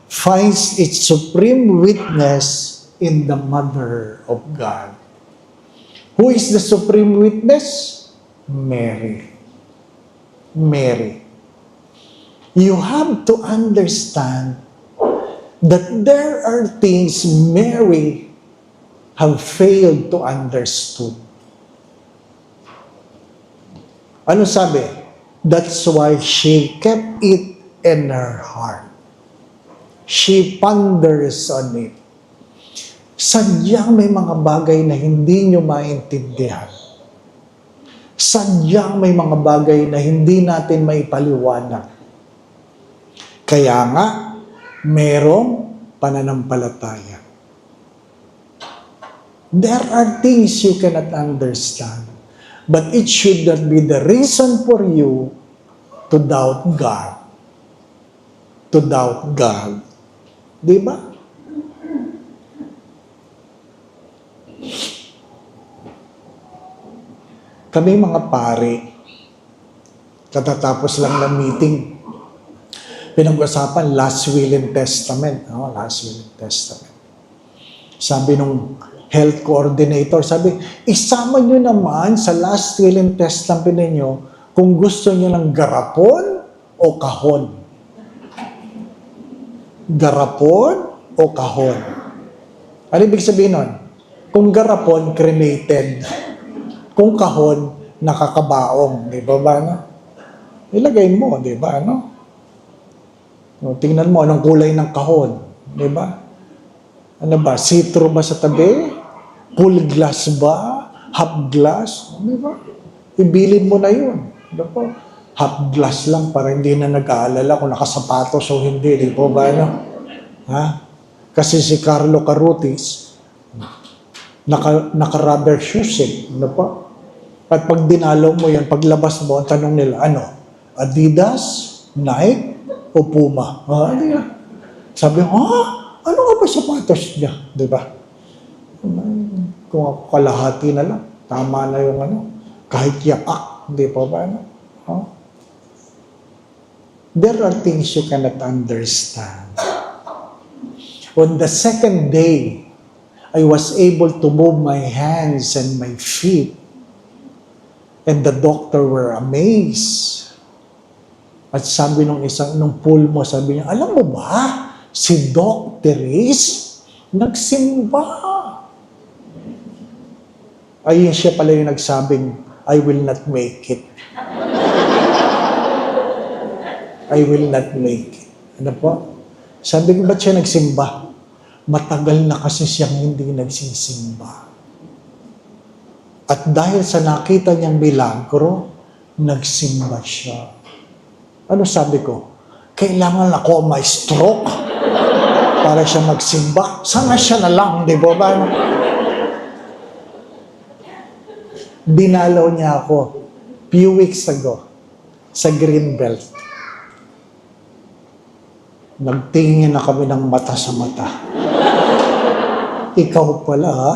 Speaker 1: finds its supreme witness in the Mother of God. Who is the supreme witness? Mary. You have to understand that there are things Mary have failed to understood. Ano sabi? That's why she kept it in her heart. She ponders on it. Sadyang may mga bagay na hindi nyo maintindihan. Sadyang may mga bagay na hindi natin maipaliwanag. Kaya nga, merong pananampalataya. There are things you cannot understand, but it should not be the reason for you to doubt God. To doubt God. Di ba? Kami mga pare, katatapos lang ng meeting, pinag-usapan last will and testament. Last will and testament. Sabi nung health coordinator, sabi, isama nyo naman sa last will and testament ninyo kung gusto nyo ng garapon o kahon. Garapon o kahon. Ano ibig sabihin nun? Kung garapon, cremated. Kung kahon, nakakabaong. Di ba ba? No? Ilagay mo, di ba? No? Tingnan mo, anong kulay ng kahon. Di ba? Ano ba? Citro ba sa tabi? Full glass ba? Half glass? Di ba? Ibilin mo na yun. Di ba? Half glass lang para hindi na nag-aalala kung nakasapatos o hindi. Di ba ba? No? Ha? Kasi si Carlo Carutis, naka-rubber shoes eh. Ano pa? At pag dinalaw mo yan, paglabas mo, ang tanong nila, ano? Adidas? Nike? O Puma? Di ba? Sabi ko, ano nga ba sapatos niya? Di ba? Kung ako kalahati na lang, tama na yung ano, kahit yapak, di pa ba? Ano? There are things you cannot understand. On the second day, I was able to move my hands and my feet. And the doctor were amazed. At sabi nung pulmo, sabi niya, alam mo ba, si Doc Therese, nagsimba. Ayun siya pala yung nagsabing, I will not make it. I will not make it. Ano po? Sabi ko, ba't siya nagsimba? Matagal na kasi siyang hindi nagsisimba. At dahil sa nakita niyang milagro, nagsimba siya. Ano sabi ko? Kailangan ako may stroke para siya magsimba. Sana siya na lang, di ba? Dinalaw niya ako few weeks ago sa Greenbelt. Nagtingin na kami ng mata sa mata. Ikaw pala, ha?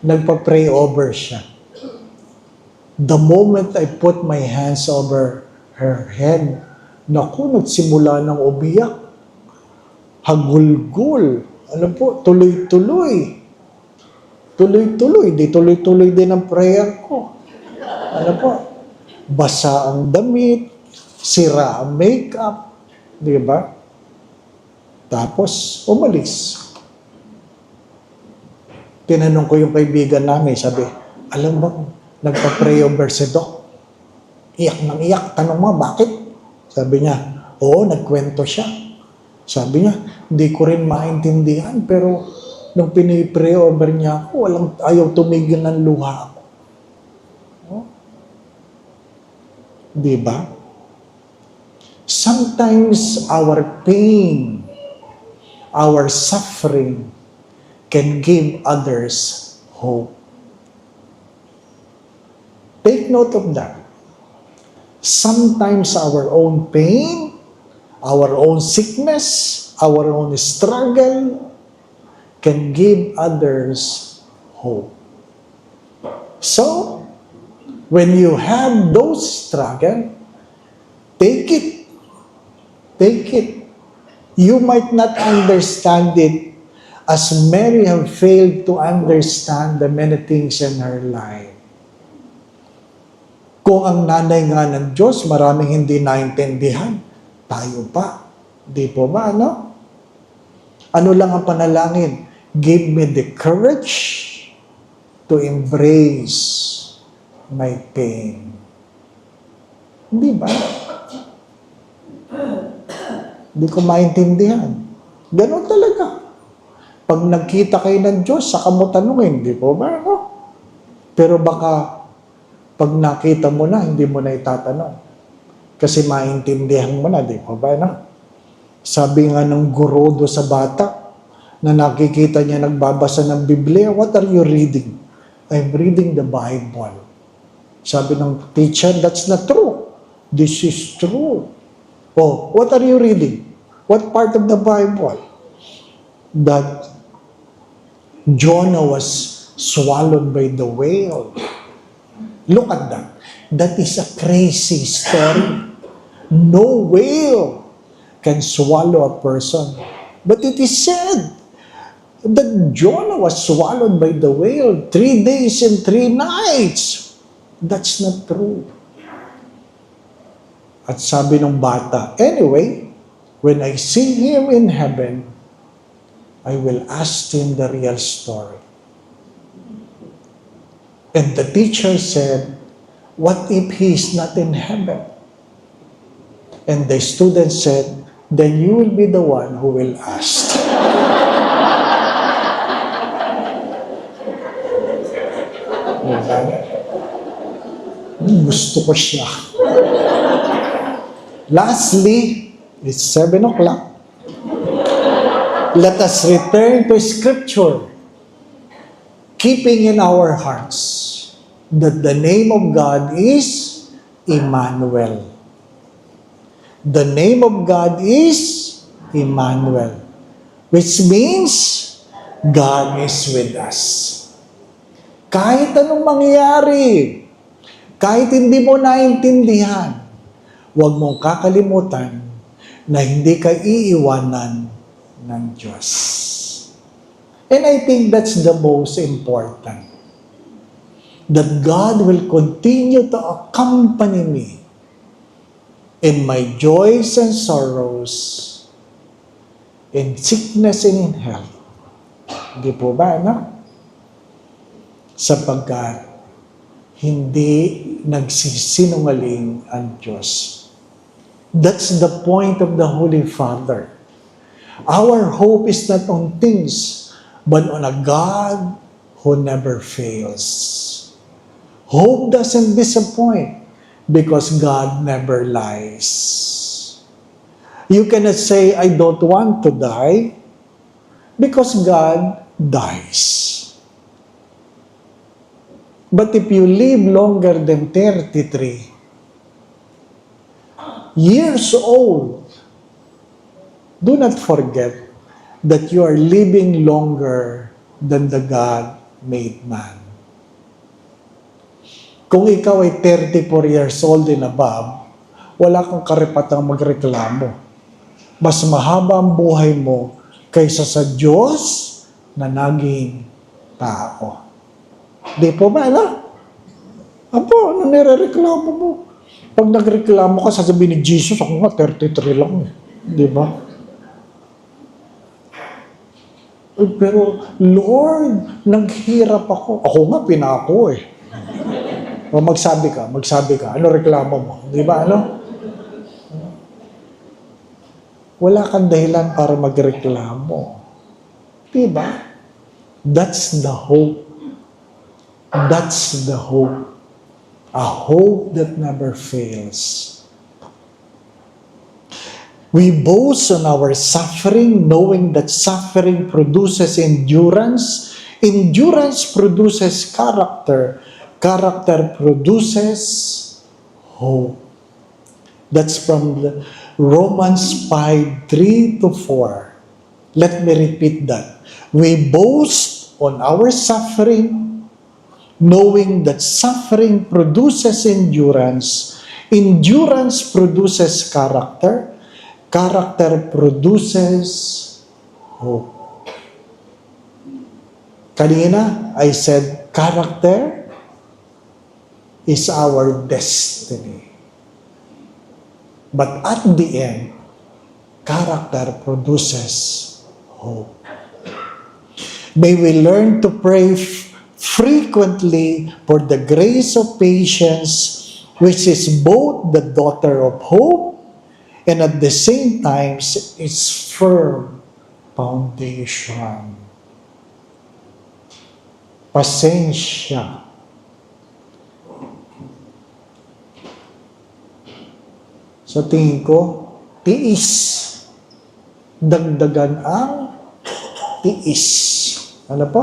Speaker 1: Nagpa-pray over siya. The moment I put my hands over her head, naku, nagsimula ng umiyak. Hagulgul. Ano po, tuloy-tuloy. Tuloy-tuloy. Di tuloy-tuloy din ang prayer ko. Ano po, basa ang damit, sira ang makeup. Di ba? Tapos, umalis. Tinanong ko yung kaibigan namin, sabi, alam ba, nagpa-pray over si Doc. Iyak nang iyak. Tanong mo, bakit? Sabi niya, oo, nagkwento siya. Sabi niya, hindi ko rin maintindihan, pero nung pinipray over niya ako, ayaw tumigil ng luha ako. Oh? Di ba? Sometimes our pain, our suffering, can give others hope. Take note of that. Sometimes our own pain, our own sickness, our own struggle can give others hope. So, when you have those struggles, take it. Take it. You might not understand it as Mary have failed to understand the many things in her life. Kung ang nanay nga ng Diyos, maraming hindi naintindihan, tayo pa. Di po ba, ano? Ano lang ang panalangin? Give me the courage to embrace my pain. Hindi ba? Hindi ko maintindihan. Ganon talaga. Pag nagkita kayo ng Diyos, saka mo tanungin, di po ba? No? Pero baka, pag nakita mo na, hindi mo na itatanong. Kasi maintindihan mo na, di po ba? No? Sabi nga ng guro do sa bata, na nakikita niya nagbabasa ng Biblia, what are you reading? I'm reading the Bible. Sabi ng teacher, that's not true. This is true. Oh, what are you reading? What part of the Bible? That Jonah was swallowed by the whale. Look at that. That is a crazy story. No whale can swallow a person. But it is said that Jonah was swallowed by the whale 3 days and 3 nights. That's not true. At sabi ng bata, anyway, when I see him in heaven, I will ask him the real story. And the teacher said, what if he is not in heaven? And the student said, then you will be the one who will ask. Gusto ko siya. Lastly, it's 7 o'clock. Let us return to Scripture, keeping in our hearts that the name of God is Emmanuel. The name of God is Emmanuel, which means God is with us. Kahit anong mangyari, kahit hindi mo naintindihan, huwag mong kakalimutan na hindi ka iiwanan ng Diyos. And I think that's the most important. That God will continue to accompany me in my joys and sorrows, in sickness and in health. Hindi po ba, no? Sapagkat hindi nagsisinungaling ang Diyos. That's the point of the Holy Father. Our hope is not on things, but on a God who never fails. Hope doesn't disappoint because God never lies. You cannot say, I don't want to die because God dies. But if you live longer than 33 years old, do not forget that you are living longer than the God-made man. Kung ikaw ay 34 years old and above, wala kang karapatang magreklamo. Mas mahaba ang buhay mo kaysa sa Diyos na naging tao. Di po ba, ano? Apo, ano nirereklamo mo? Pag nagreklamo ka, sasabihin ni Jesus, ako nga, 33 lang. Di ba? Pero, Lord, naghirap ako. Ako nga, pinako eh. O magsabi ka. Ano reklamo mo? Di ba, ano? Wala kang dahilan para magreklamo. Di ba? That's the hope. That's the hope. A hope that never fails. We boast on our suffering, knowing that suffering produces endurance. Endurance produces character. Character produces hope. That's from the Romans 5:3-4. Let me repeat that. We boast on our suffering, knowing that suffering produces endurance. Endurance produces character. Character produces hope. Kanina, I said, character is our destiny. But at the end, character produces hope. May we learn to pray frequently for the grace of patience, which is both the daughter of hope and at the same time its firm foundation. Pasensya. Sa tingin ko, tiis. Dagdagan ang tiis. Ano po?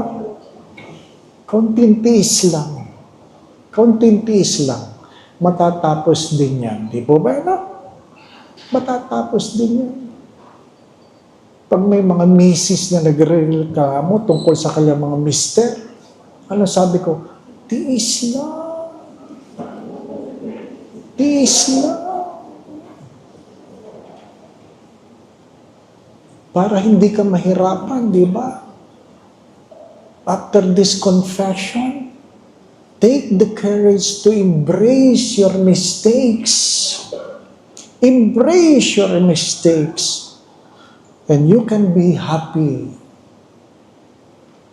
Speaker 1: Kaunting tiis lang. Kaunting tiis lang. Matatapos din yan. Di po ba, no? Matatapos din yan. Pag may mga misis na nagreklamo tungkol sa kanyang mga mister, ano sabi ko? Tiis lang. Tiis lang. Para hindi ka mahirapan, di ba? After this confession, take the courage to embrace your mistakes. Embrace your mistakes. And you can be happy.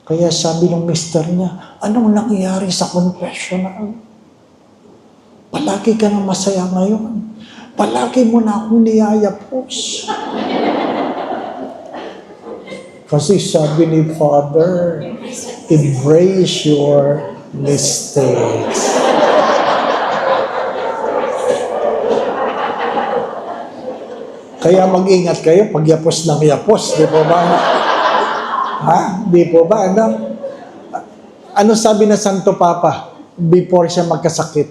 Speaker 1: Kaya sabi ng mister niya, anong nangyayari sa confessional? Palagi ka na masaya ngayon. Palagi mo na akong niyayapos. Kasi sabi ni Father, embrace your mistakes. Kaya mag-ingat kayo pag yapos ng yapos. Di po ba? Ha? Di po ba? Ano sabi na Santo Papa before siya magkasakit?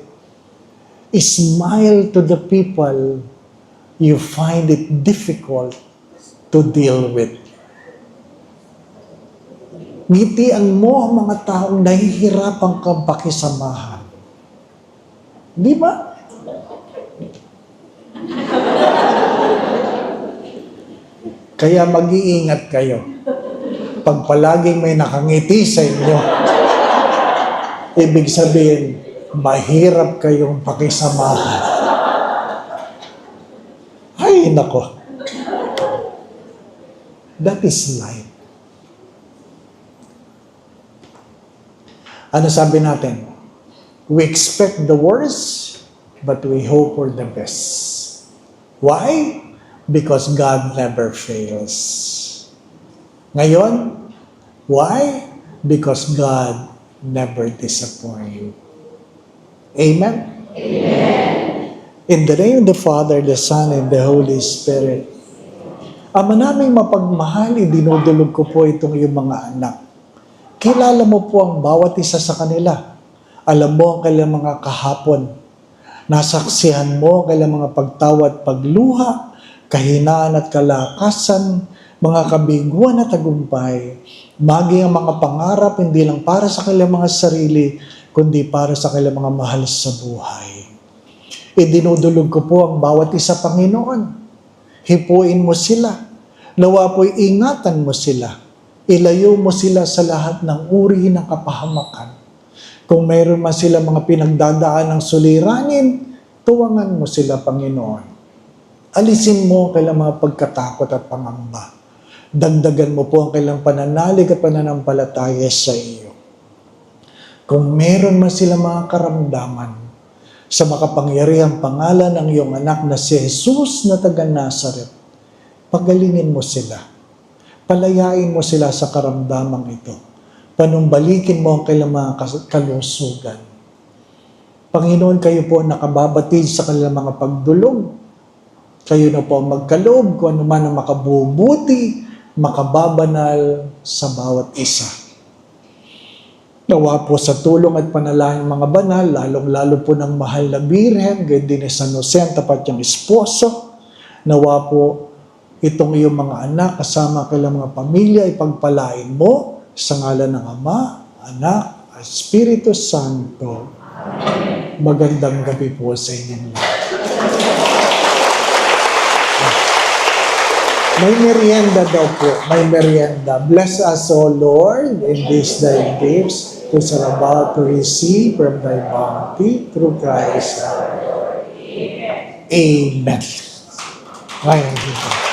Speaker 1: Smile to the people you find it difficult to deal with. Ngitian mo ang mga taong nahihirapan kang pakisamahan. Di ba? Kaya mag-iingat kayo. Pag palaging may nakangiti sa inyo, ibig sabihin, mahirap kayong pakisamahan. Ay, nako. That is life. Ano sabi natin? We expect the worst, but we hope for the best. Why? Because God never fails. Ngayon, why? Because God never disappoints. Amen? In the name of the Father, the Son, and the Holy Spirit. Ama naming mapagmahal, idinudulog ko po itong iyong mga anak. Kilala mo po ang bawat isa sa kanila. Alam mo ang kailang mga kahapon. Nasaksihan mo ang kailang mga pagtawad, pagluha, kahinaan at kalakasan, mga kabiguan at tagumpay. Maging ang mga pangarap, hindi lang para sa kailang mga sarili, kundi para sa kailang mga mahal sa buhay. Idinudulog ko po ang bawat isa, Panginoon. Hipuin mo sila. Nawa po'y ingatan mo sila. Ilayo mo sila sa lahat ng uri ng kapahamakan. Kung mayroon man sila mga pinagdadaan ng suliranin, tuwangan mo sila, Panginoon. Alisin mo ang kailang mga pagkatakot at pangamba. Dagdagan mo po ang kailang pananalig at pananampalataya sa iyo. Kung meron man sila mga karamdaman, sa makapangyarihang pangalan ng iyong anak na si Jesus na taga Nazaret, pagalingin mo sila. Palayain mo sila sa karamdamang ito. Panumbalikin mo ang kailang mga kalusugan. Panginoon, kayo po nakababatid sa kanilang mga pagdulog. Kayo na po magkaloob kung ano man ang makabubuti, makababanal sa bawat isa. Nawa po sa tulong at panalangin mga banal, lalong-lalo po ng mahal na Birhen, gayon din ni San Jose, ang tapat niyang esposo. Nawa po itong iyong mga anak, kasama kailang mga pamilya, ipagpalain mo sa ngalan ng Ama, Anak, at Espiritu Santo. Magandang gabi po sa inyong lahat. May merienda daw po. May merienda. Bless us, O Lord, in these thy gifts, which are about to receive from thy bounty through Christ our Lord. Amen. Amen.